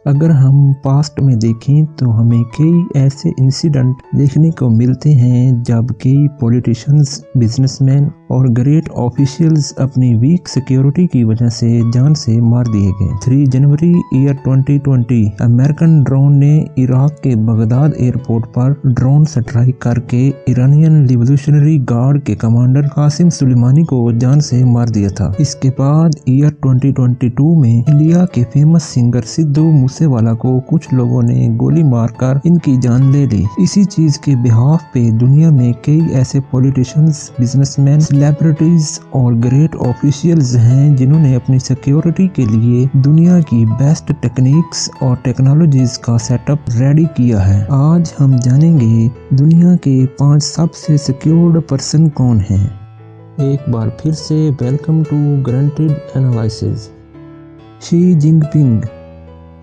अगर हम पास्ट में देखें तो हमें कई ऐसे इंसिडेंट देखने को मिलते हैं जब कई पॉलिटिशियंस, बिजनेसमैन और ग्रेट ऑफिशियल्स अपनी वीक सिक्योरिटी की वजह से जान से मार दिए गए। 3 जनवरी ईयर 2020 अमेरिकन ड्रोन ने इराक के बगदाद एयरपोर्ट पर ड्रोन स्ट्राइक करके ईरानियन रिवॉल्यूशनरी गार्ड के कमांडर कासिम सुलेमानी को जान से मार दिया था। इसके बाद ईयर 2022 में इंडिया के फेमस सिंगर सिद्धू मूसेवाला को कुछ लोगों ने गोली मारकर इनकी जान ले ली। इसी चीज के बिहाफ पे दुनिया में कई ऐसे पॉलिटिशियंस, बिजनेसमैन, सेलिब्रिटीज और ग्रेट ऑफिशियल्स हैं जिन्होंने अपनी सिक्योरिटी के लिए दुनिया की बेस्ट टेक्निक्स और टेक्नोलॉजीज का सेटअप रेडी किया है। आज हम जानेंगे दुनिया के 5 सबसे सिक्योर्ड पर्सन कौन हैं। एक बार फिर से welcome to granted analysis. Xi Jinping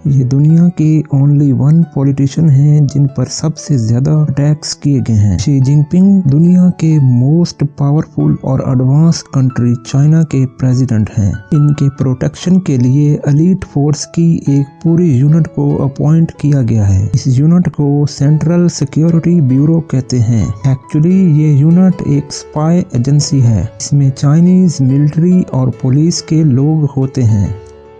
ये दुनिया के ओनली 1 पॉलिटिशियन हैं जिन पर सबसे ज्यादा अटैक्स किए गए हैं। शी जिनपिंग दुनिया के मोस्ट पावरफुल और एडवांस कंट्री चाइना के प्रेसिडेंट हैं। इनके प्रोटेक्शन के लिए एलीट फोर्स की एक पूरी यूनिट को अपॉइंट किया गया है। इस यूनिट को सेंट्रल सिक्योरिटी ब्यूरो कहते हैं। एक्चुअली ये यूनिट एक स्पाई एजेंसी है। इसमें चाइनीज मिलिट्री और पुलिस के लोग होते हैं।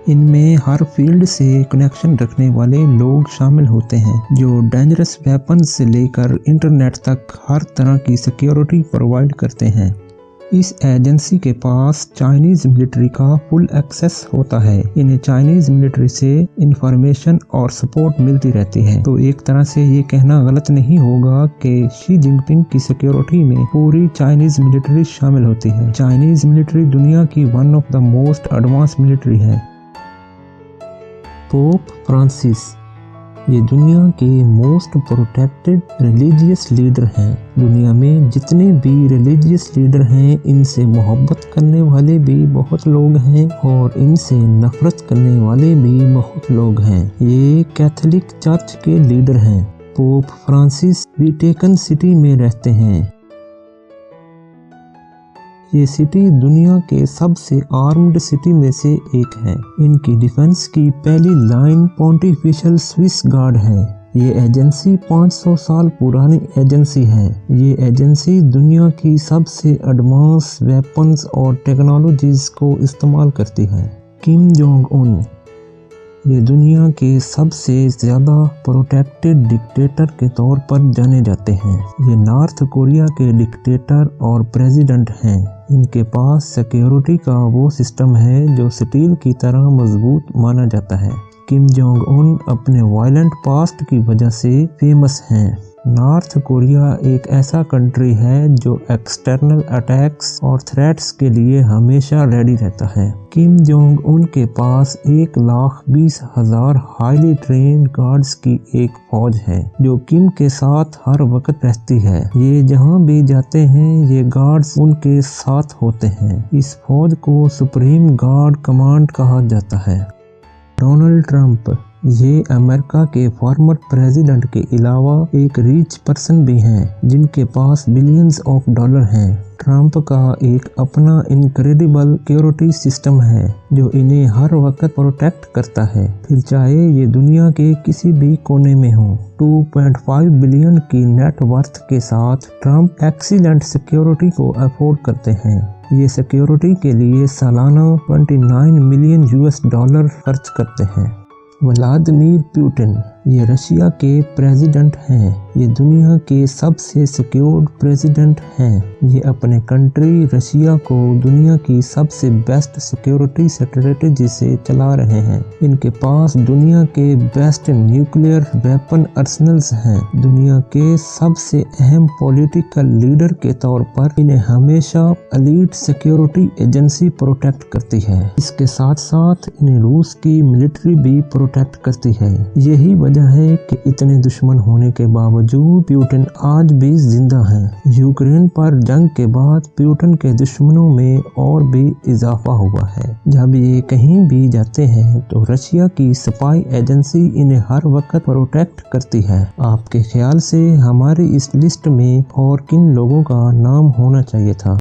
इनमें हर फील्ड से कनेक्शन रखने वाले लोग शामिल होते हैं जो डेंजरस वेपन से लेकर इंटरनेट तक हर तरह की सिक्योरिटी प्रोवाइड करते हैं। इस एजेंसी के पास चाइनीज मिलिट्री का फुल एक्सेस होता है। इन्हें चाइनीज मिलिट्री से इंफॉर्मेशन और सपोर्ट मिलती रहती है। तो एक तरह से ये कहना गलत नहीं होगा कि शी जिनपिंग की सिक्योरिटी में पूरी चाइनीज मिलिट्री शामिल होती है। चाइनीज मिलिट्री दुनिया की one of the most advance military है। पोप फ्रांसिस ये दुनिया के मोस्ट प्रोटेक्टेड रिलीजियस लीडर हैं। दुनिया में जितने भी रिलीजियस लीडर हैं इनसे मोहब्बत करने वाले भी बहुत लोग हैं और इनसे नफरत करने वाले भी बहुत लोग हैं। ये कैथोलिक चर्च के लीडर हैं। पोप फ्रांसिस वेटिकन सिटी में रहते हैं। ये सिटी दुनिया के सबसे आर्म्ड सिटी में से एक है। इनकी डिफेंस की पहली लाइन पोंटिफिशियल स्विस गार्ड है। ये एजेंसी 500 साल पुरानी एजेंसी है। ये एजेंसी दुनिया की सबसे एडवांस वेपन्स और टेक्नोलॉजीज को इस्तेमाल करती है। किम जोंग उन ये दुनिया के सबसे ज़्यादा प्रोटेक्टेड डिक्टेटर के तौर पर जाने जाते हैं। ये नॉर्थ कोरिया के डिक्टेटर और प्रेसिडेंट हैं। इनके पास सिक्योरिटी का वो सिस्टम है जो स्टील की तरह मजबूत माना जाता है। किम जोंग उन अपने वायलेंट पास्ट की वजह से फेमस हैं। नॉर्थ कोरिया एक ऐसा कंट्री है जो एक्सटर्नल अटैक्स और थ्रेट्स के लिए हमेशा रेडी रहता है। किम जोंग उन के पास 1,20,000 हाईली ट्रेन्ड गार्ड्स की एक फौज है जो किम के साथ हर वक्त रहती है। ये जहां भी जाते हैं ये गार्ड्स उनके साथ होते हैं। इस फौज को सुप्रीम गार्ड कमांड कहा जाता है। डोनाल्ड ट्रंप ये अमेरिका के फॉर्मर प्रेसिडेंट के अलावा एक रिच पर्सन भी हैं जिनके पास बिलियंस ऑफ डॉलर हैं। ट्रंप का एक अपना इनक्रेडिबल सिक्योरिटी सिस्टम है जो इन्हें हर वक्त प्रोटेक्ट करता है, फिर चाहे ये दुनिया के किसी भी कोने में हो। 2.5 बिलियन की नेट वर्थ के साथ ट्रंप एक्सीलेंट सिक्योरिटी को अफोर्ड करते हैं। ये सिक्योरिटी के लिए सालाना 29 मिलियन US डॉलर खर्च करते हैं। व्लादिमीर पुतिन ये रशिया के प्रेसिडेंट हैं। ये दुनिया के सबसे सिक्योर्ड प्रेसिडेंट हैं। ये अपने कंट्री रशिया को दुनिया की सबसे बेस्ट सिक्योरिटी स्ट्रेटेजी से चला रहे हैं। इनके पास दुनिया के बेस्ट न्यूक्लियर वेपन आर्सेनल्स हैं। दुनिया के सबसे अहम पॉलिटिकल लीडर के तौर पर इन्हें हमेशा एलीट सिक्योरिटी एजेंसी प्रोटेक्ट करती है। इसके साथ साथ इन्हें रूस की मिलिट्री भी प्रोटेक्ट करती है। यही वजह है कि इतने दुश्मन होने के बावजूद पुतिन आज भी जिंदा हैं। यूक्रेन पर जंग के बाद पुतिन के दुश्मनों में और भी इजाफा हुआ है। जब ये कहीं भी जाते हैं तो रशिया की स्पाई एजेंसी इन्हें हर वक्त प्रोटेक्ट करती है। आपके ख्याल से हमारी इस लिस्ट में और किन लोगों का नाम होना चाहिए था?